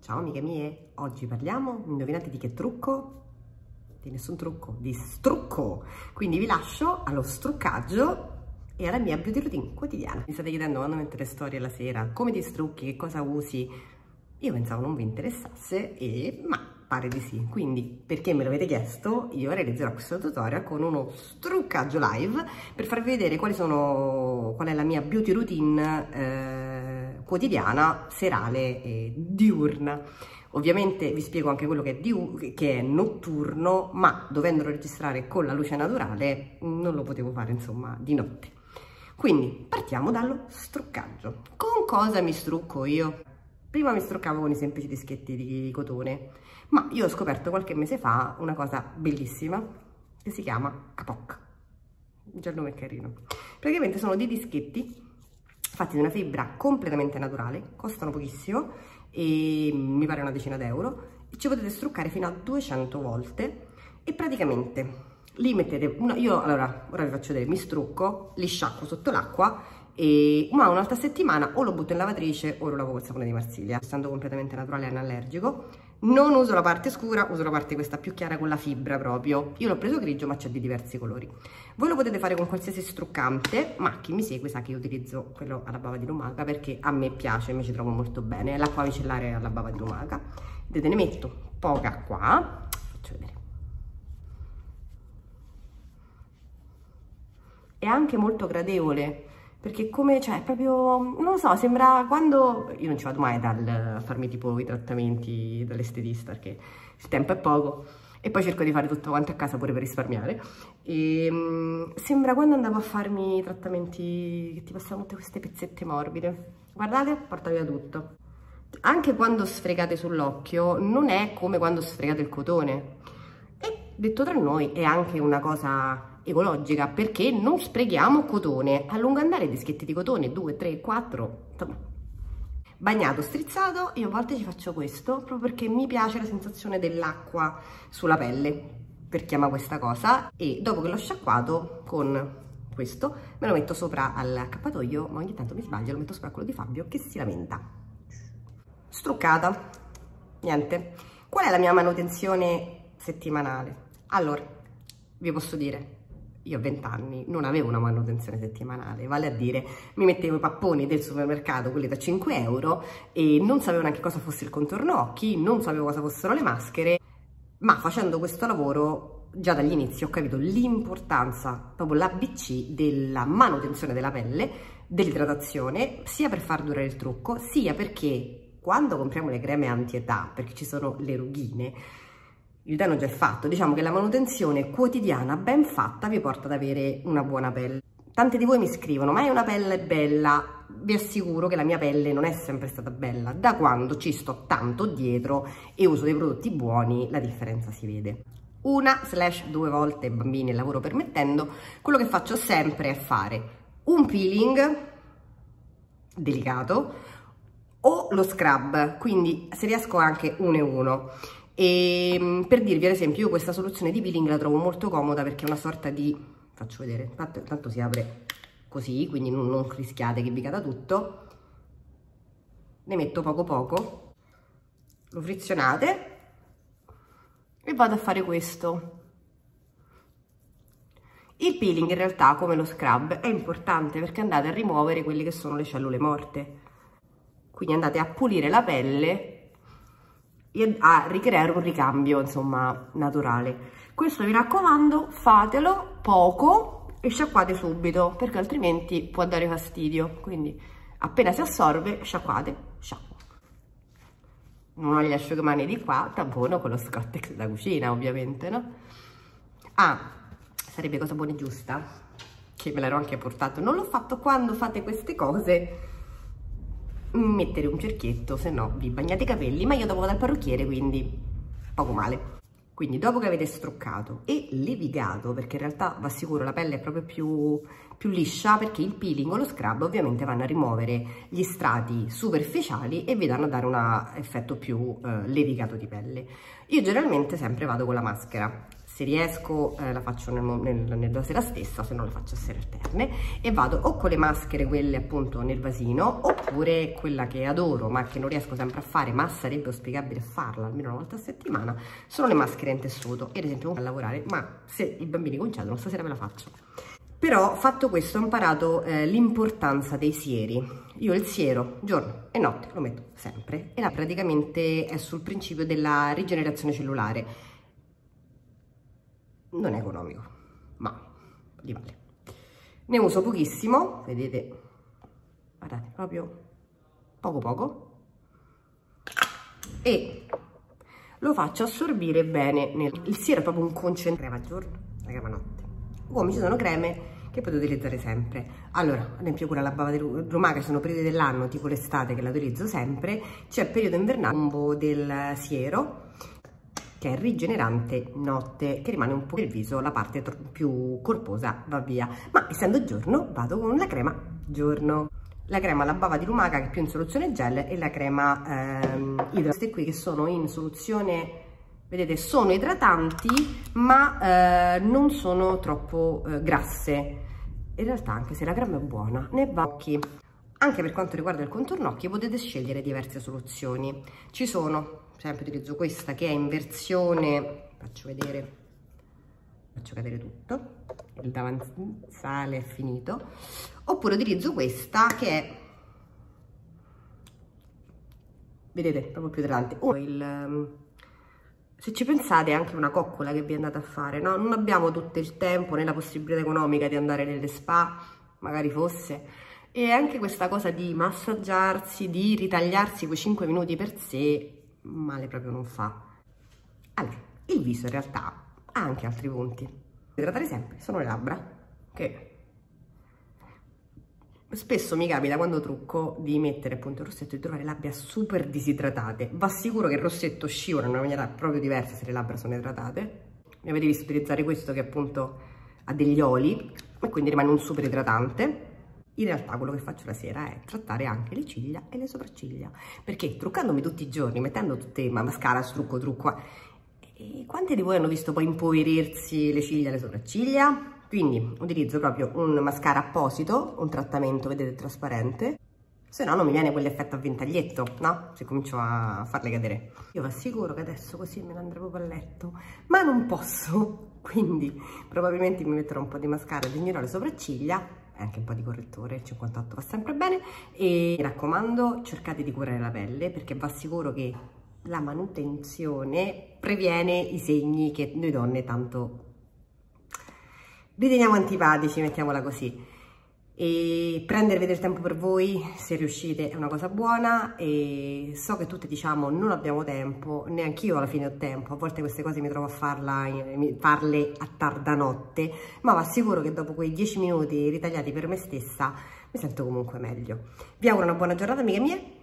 Ciao amiche mie, oggi parliamo, indovinate di che trucco? Di nessun trucco, di strucco! Quindi vi lascio allo struccaggio e alla mia beauty routine quotidiana. Mi state chiedendo quando mettere storie la sera, come ti strucchi, che cosa usi? Io pensavo non vi interessasse, ma pare di sì. Quindi, perché me l'avete chiesto, io realizzerò questo tutorial con uno struccaggio live per farvi vedere qual è la mia beauty routine quotidiana, serale e diurna. Ovviamente vi spiego anche quello che è notturno, ma dovendolo registrare con la luce naturale non lo potevo fare, insomma, di notte. Quindi partiamo dallo struccaggio. Con cosa mi strucco io? Prima mi struccavo con i semplici dischetti di cotone, ma io ho scoperto qualche mese fa una cosa bellissima che si chiama Kapok. Già il nome è carino. Praticamente sono dei dischetti fatti di una fibra completamente naturale, costano pochissimo e mi pare una decina d'euro, e ci potete struccare fino a 200 volte e praticamente li mettete, ora vi faccio vedere, mi strucco, li sciacquo sotto l'acqua e un'altra settimana o lo butto in lavatrice o lo lavo col sapone di Marsiglia. Essendo completamente naturale e anallergico, non uso la parte scura, uso la parte questa più chiara con la fibra proprio. Io l'ho preso grigio, ma c'è di diversi colori. Voi lo potete fare con qualsiasi struccante, ma chi mi segue sa che io utilizzo quello alla bava di lumaca perché a me piace, mi ci trovo molto bene. L'acqua micellare alla bava di lumaca. Vedete, ne metto poca qua, faccio vedere. È anche molto gradevole, perché come, cioè, proprio, non lo so, sembra quando, io non ci vado mai a farmi tipo i trattamenti dall'estetista, perché il tempo è poco, e poi cerco di fare tutto quanto a casa pure per risparmiare, e sembra quando andavo a farmi i trattamenti che ti passano tutte queste pezzette morbide. Guardate, porta via tutto. Anche quando sfregate sull'occhio, non è come quando sfregate il cotone. E detto tra noi, è anche una cosa ecologica, perché non sprechiamo cotone. A lungo andare dischetti di cotone 2, 3, 4, insomma, bagnato, strizzato. Io a volte ci faccio questo proprio perché mi piace la sensazione dell'acqua sulla pelle, per chi ama questa cosa, e dopo che l'ho sciacquato con questo me lo metto sopra al accappatoio, ma ogni tanto mi sbaglio, lo metto sopra quello di Fabio che si lamenta. Struccata, niente. Qual è la mia manutenzione settimanale? Allora, vi posso dire, io a 20 anni non avevo una manutenzione settimanale, vale a dire mi mettevo i papponi del supermercato, quelli da 5 euro, e non sapevo neanche cosa fosse il contorno occhi, non sapevo cosa fossero le maschere, ma facendo questo lavoro già dagli inizi ho capito l'importanza, proprio l'ABC della manutenzione della pelle, dell'idratazione, sia per far durare il trucco, sia perché quando compriamo le creme anti-età, perché ci sono le rughine, il danno già è fatto. Diciamo che la manutenzione quotidiana ben fatta vi porta ad avere una buona pelle. Tante di voi mi scrivono, ma è una pelle bella? Vi assicuro che la mia pelle non è sempre stata bella. Da quando ci sto tanto dietro e uso dei prodotti buoni, la differenza si vede. 1/2 volte, bambini, il lavoro permettendo, quello che faccio sempre è fare un peeling delicato o lo scrub, quindi se riesco anche uno e uno. E per dirvi, ad esempio, io questa soluzione di peeling la trovo molto comoda perché è una sorta di, faccio vedere, tanto si apre così, quindi non rischiate che vi cada tutto. Ne metto poco poco, lo frizionate e vado a fare questo. Il peeling in realtà, come lo scrub, è importante perché andate a rimuovere quelle che sono le cellule morte, quindi andate a pulire la pelle e a ricreare un ricambio, insomma, naturale. Questo, mi raccomando, fatelo poco e sciacquate subito, perché altrimenti può dare fastidio. Quindi appena si assorbe, sciacquate, sciacqua. Non ho gli asciugamani di qua, tampono con lo Scottex da cucina, ovviamente, no? Ah, sarebbe cosa buona e giusta, che me l'ero anche portato. Non l'ho fatto quando fate queste cose, mettere un cerchietto, se no vi bagnate i capelli, ma io dopo vado al parrucchiere, quindi poco male. Quindi dopo che avete struccato e levigato, perché in realtà vi assicuro la pelle è proprio più liscia, perché il peeling o lo scrub ovviamente vanno a rimuovere gli strati superficiali e vi danno a dare un effetto più levigato di pelle. Io generalmente sempre vado con la maschera, Se riesco la faccio nella sera stessa, se no la faccio a sere alterne, e vado o con le maschere quelle appunto nel vasino, oppure quella che adoro ma che non riesco sempre a fare, ma sarebbe auspicabile farla almeno una volta a settimana, sono le maschere in tessuto. Io ad esempio non a lavorare, ma se i bambini concedono stasera me la faccio. Però fatto questo ho imparato l'importanza dei sieri. Io il siero giorno e notte lo metto sempre, e là praticamente è sul principio della rigenerazione cellulare. Non è economico, ma gli vale. Ne uso pochissimo, vedete, guardate, proprio poco, e lo faccio assorbire bene. Il siero è proprio un concentrato, crema giorno, la crema notte. Come ci sono creme che potete utilizzare sempre. Allora, ad esempio pure la bava di lumaca, ci sono periodi dell'anno, tipo l'estate, che la utilizzo sempre. C'è il periodo invernale, combo del siero, che è rigenerante notte, che rimane un po' nel viso, la parte più corposa va via, ma essendo giorno vado con la crema giorno. La crema, la bava di lumaca, che è più in soluzione gel, e la crema idra. Queste qui che sono in soluzione, vedete, sono idratanti ma non sono troppo grasse. In realtà, anche se la crema è buona, ne va occhi. Anche per quanto riguarda il contorno occhi potete scegliere diverse soluzioni. Ci sono, sempre utilizzo questa che è in versione, faccio cadere tutto, il davanzale è finito, oppure utilizzo questa che è, vedete, proprio più idratante. Se ci pensate, è anche una coccola che vi andate a fare, no? Non abbiamo tutto il tempo né la possibilità economica di andare nelle spa, magari fosse. E anche questa cosa di massaggiarsi, di ritagliarsi quei 5 minuti per sé, male proprio non fa. Allora, il viso in realtà ha anche altri punti. Idratare sempre sono le labbra, che spesso mi capita quando trucco di mettere appunto il rossetto e di trovare le labbra super disidratate. Va sicuro che il rossetto scivola in una maniera proprio diversa se le labbra sono idratate. Mi avete visto utilizzare questo che appunto ha degli oli e quindi rimane un super idratante. In realtà quello che faccio la sera è trattare anche le ciglia e le sopracciglia, perché truccandomi tutti i giorni, mettendo tutte mascara, trucco, e quanti di voi hanno visto poi impoverirsi le ciglia e le sopracciglia? Quindi utilizzo proprio un mascara apposito, un trattamento, vedete, trasparente, se no non mi viene quell'effetto a ventaglietto, no? Se comincio a farle cadere. Io vi assicuro che adesso così me ne andrò proprio a letto, ma non posso, quindi probabilmente mi metterò un po' di mascara, disegnerò le sopracciglia, anche un po' di correttore, il 58 va sempre bene, e mi raccomando, cercate di curare la pelle, perché vi assicuro che la manutenzione previene i segni che noi donne tanto riteniamo antipatici, mettiamola così. E prendervi del tempo per voi, se riuscite, è una cosa buona. E so che tutte diciamo non abbiamo tempo, neanche io alla fine ho tempo, a volte queste cose mi trovo a farle a tarda notte, ma vi assicuro che dopo quei 10 minuti ritagliati per me stessa mi sento comunque meglio. Vi auguro una buona giornata, amiche mie.